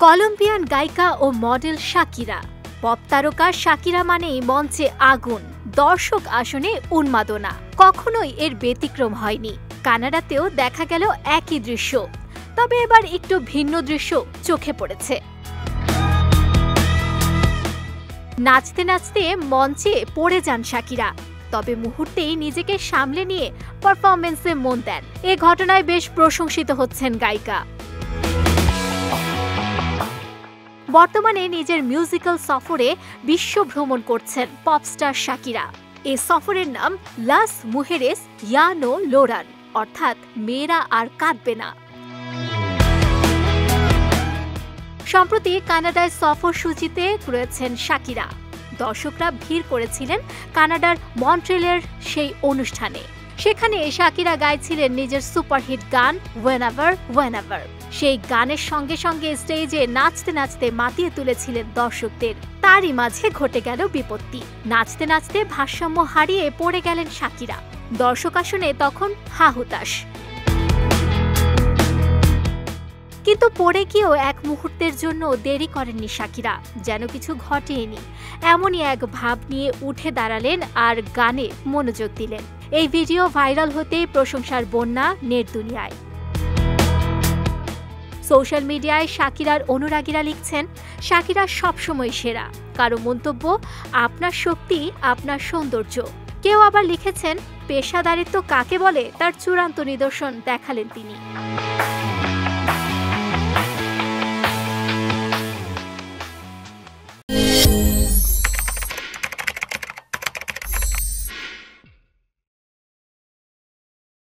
Colombian গায়িকা ও model Shakira. Pop তারকা শাকিরা মানেই মঞ্চে আগুন, দর্শক আসনে উন্মাদনা। কখনোই এর ব্যতিক্রম হয়নি। কানাডাতেও দেখা গেল একই দৃশ্য, তবে এবার একটু ভিন্ন দৃশ্য চোখে পড়েছে। নাচতে নাচতে মঞ্চে পড়ে যান শাকিরা, তবে মুহূর্তেই নিজেকে সামলে নিয়ে পারফরমেন্সে মন দেন। এ ঘটনায় বেশ প্রশংসিত হচ্ছেন গায়িকা। বর্তমানে নিজের মিউজিক্যাল সফরে বিশ্ব ভ্রমণ করছেন পপস্টার শাকিরা। এ সফরের নাম লাস মুহেরেস ইয়া নো লোরান, অর্থাৎ মেয়েরা আর কাঁদবে না। সম্প্রতি কানাডায় সফর সূচিতে রয়েছেন শাকিরা। দর্শকরা ভিড় করেছিলেন কানাডার মন্ট্রিলের সেই অনুষ্ঠানে। সেখানে শাকিরা গাইছিলেন নিজের সুপারহিট গান ওয়েনেভার ওয়েনেভার। সেই গানের সঙ্গে সঙ্গে স্টেজে নাচতে নাচতে মাতিয়ে তুলেছিলেন দর্শকদের। তারই মাঝে ঘটে গেল বিপত্তি। নাচতে নাচতে ভারসাম্য হারিয়ে পড়ে গেলেন শাকিরা। দর্শক আসনে তখন হাহুতাশ। কিন্তু পড়ে গিয়েও এক মুহূর্তের জন্য দেরি করেননি শাকিরা, যেন কিছু ঘটেনি এমনই এক ভাব নিয়ে উঠে দাঁড়ালেন আর গানে মনোযোগ দিলেন। এই ভিডিও ভাইরাল হতেই প্রশংসার বন্যা নেট দুনিয়ায়। সোশ্যাল মিডিয়ায় শাকিরার অনুরাগীরা লিখছেন, শাকিরা সবসময় সেরা। কারো মন্তব্য, আপনার শক্তি আপনার সৌন্দর্য। কেউ আবার লিখেছেন, পেশাদারিত্ব কাকে বলে তার চূড়ান্ত নিদর্শন দেখালেন তিনি।